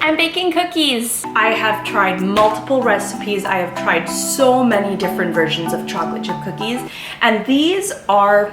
I'm baking cookies. I have tried multiple recipes. I have tried so many different versions of chocolate chip cookies, and these are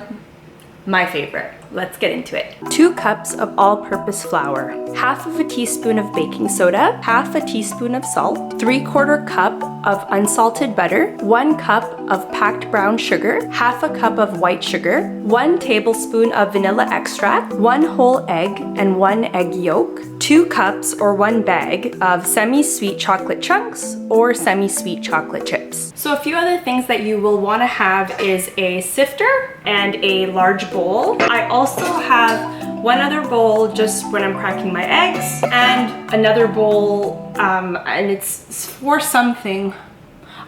my favorite. Let's get into it. 2 cups of all-purpose flour, half of a teaspoon of baking soda, half a teaspoon of salt, 3/4 cup of unsalted butter, 1 cup of packed brown sugar, half a cup of white sugar, 1 tablespoon of vanilla extract, 1 whole egg and 1 egg yolk, 2 cups or 1 bag of semi-sweet chocolate chunks or semi-sweet chocolate chips. So a few other things that you will want to have is a sifter and a large bowl. I also have one other bowl just when I'm cracking my eggs, and another bowl and it's for something.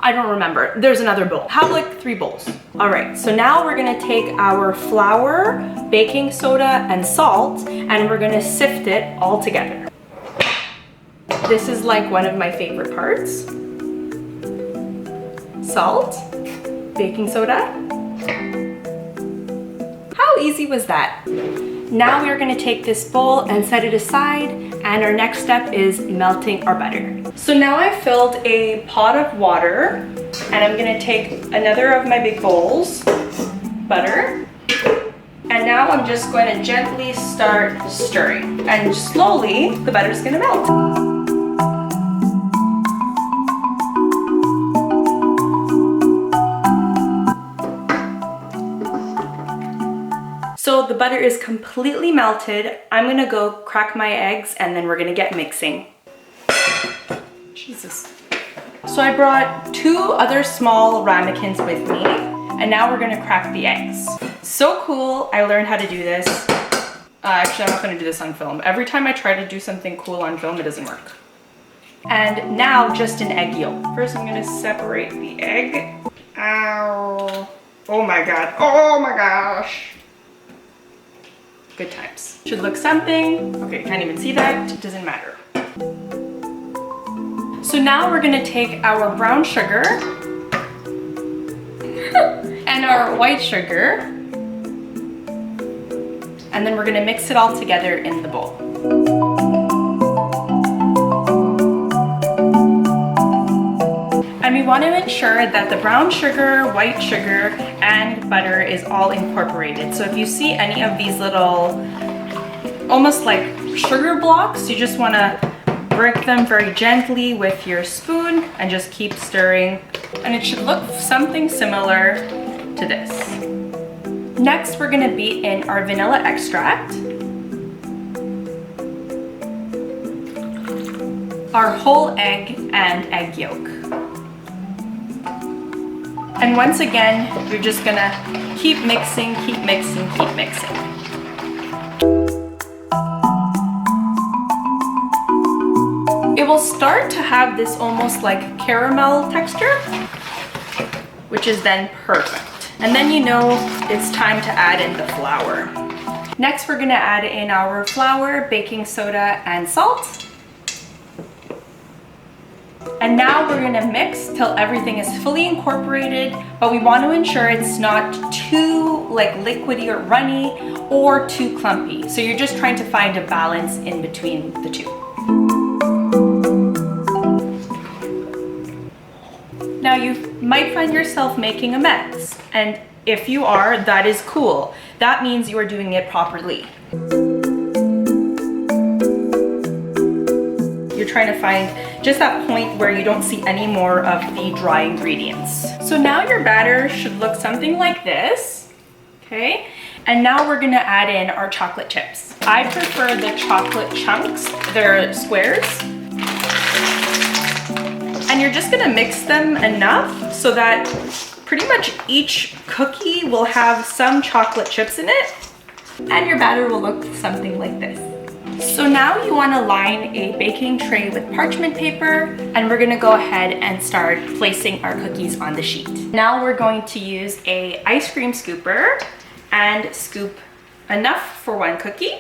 I don't remember. There's another bowl. I have like 3 bowls. All right, so now we're gonna take our flour, baking soda, and salt, and we're gonna sift it all together. This is like one of my favorite parts. Salt, baking soda. How easy was that? Now we're gonna take this bowl and set it aside, and our next step is melting our butter. So now I've filled a pot of water, and I'm gonna take another of my big bowls, butter, and now I'm just going to gently start stirring, and slowly the butter's gonna melt. So the butter is completely melted. I'm gonna go crack my eggs, and then we're gonna get mixing. Jesus. So I brought 2 other small ramekins with me, and now we're gonna crack the eggs. So cool, I learned how to do this. Actually, I'm not gonna do this on film. Every time I try to do something cool on film, it doesn't work. And now just an egg yolk. First, I'm gonna separate the egg. Ow. Oh my God, oh my gosh. Good times. Should look something. Okay, can't even see that. It doesn't matter. So now we're gonna take our brown sugar and our white sugar, and then we're gonna mix it all together in the bowl. And we want to ensure that the brown sugar, white sugar, and butter is all incorporated. So if you see any of these little, almost like sugar blocks, you just want to break them very gently with your spoon and just keep stirring. And it should look something similar to this. Next, we're going to beat in our vanilla extract, our whole egg and egg yolk. And once again, you're just gonna keep mixing, keep mixing, keep mixing. It will start to have this almost like caramel texture, which is then perfect. And then you know it's time to add in the flour. Next, we're gonna add in our flour, baking soda, and salt. And now we're gonna mix till everything is fully incorporated, but we want to ensure it's not too like liquidy or runny or too clumpy. So you're just trying to find a balance in between the two. Now you might find yourself making a mess, and if you are, that is cool. That means you are doing it properly. You're trying to find just that point where you don't see any more of the dry ingredients. So now your batter should look something like this, okay? And now we're gonna add in our chocolate chips. I prefer the chocolate chunks, they're squares. And you're just gonna mix them enough so that pretty much each cookie will have some chocolate chips in it, and your batter will look something like this. So now you want to line a baking tray with parchment paper, and we're going to go ahead and start placing our cookies on the sheet. Now we're going to use a ice cream scooper and scoop enough for 1 cookie.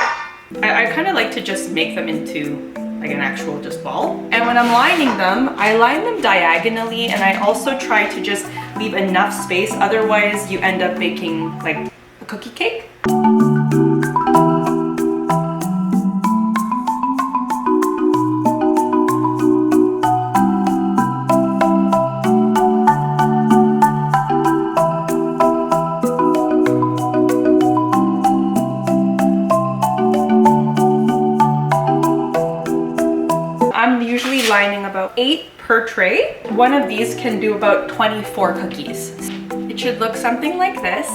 I kind of like to just make them into like an actual just ball. And when I'm lining them, I line them diagonally, and I also try to just leave enough space, otherwise you end up baking like a cookie cake. lining about 8 per tray. One of these can do about 24 cookies. It should look something like this.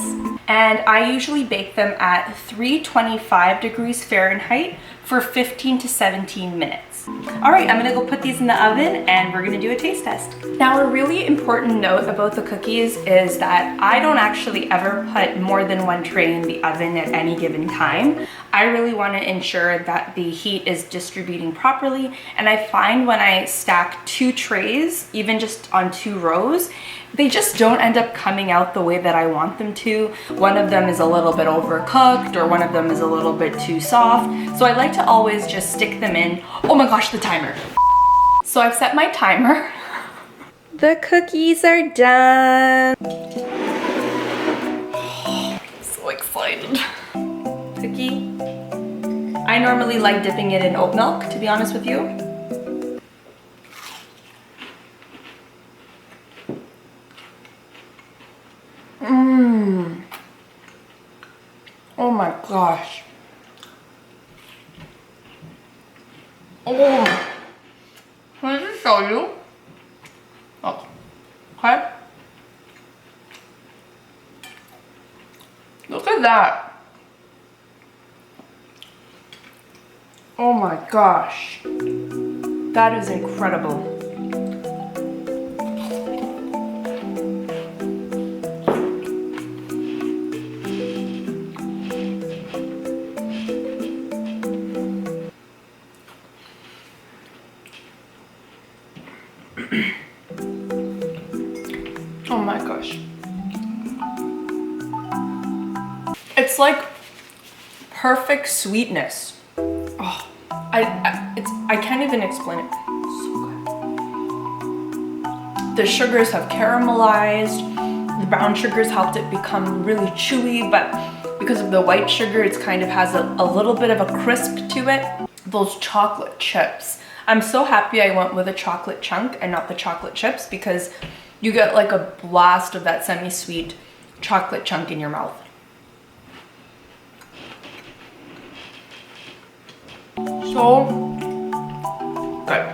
And I usually bake them at 325 degrees Fahrenheit for 15 to 17 minutes. All right, I'm gonna go put these in the oven and we're gonna do a taste test. Now, a really important note about the cookies is that I don't actually ever put more than 1 tray in the oven at any given time. I really wanna ensure that the heat is distributing properly. And I find when I stack 2 trays, even just on 2 rows, they just don't end up coming out the way that I want them to. One of them is a little bit overcooked or one of them is a little bit too soft. So I like to always just stick them in. Oh my gosh, the timer. So I've set my timer. The cookies are done. So excited. Cookie. I normally like dipping it in oat milk, to be honest with you. Oh my gosh. Oh. Can I just show you? Oh. Okay. Look at that. Oh my gosh. That is incredible. Oh my gosh. It's like perfect sweetness. Oh, I can't even explain it. So good. The sugars have caramelized. The brown sugars helped it become really chewy, but because of the white sugar, it kind of has a little bit of a crisp to it. Those chocolate chips. I'm so happy I went with a chocolate chunk and not the chocolate chips because you get like a blast of that semi-sweet chocolate chunk in your mouth. So good.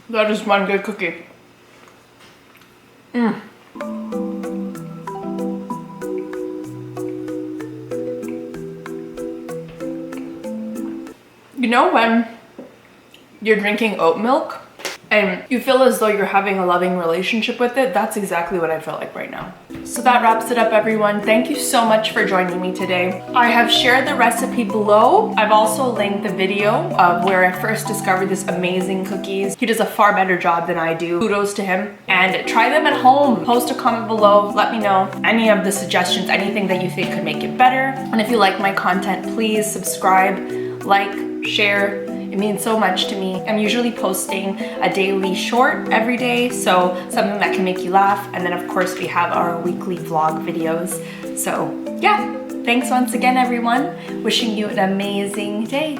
That is one good cookie. You know when you're drinking oat milk and you feel as though you're having a loving relationship with it? That's exactly what I feel like right now. So that wraps it up, everyone. Thank you so much for joining me today. I have shared the recipe below. I've also linked the video of where I first discovered this amazing cookies. He does a far better job than I do. Kudos to him. And try them at home. Post a comment below. Let me know any of the suggestions, anything that you think could make it better. And if you like my content, please subscribe, like, share. It means so much to me. I'm usually posting a daily short every day, so something that can make you laugh. And then of course we have our weekly vlog videos. So yeah, thanks once again, everyone. Wishing you an amazing day.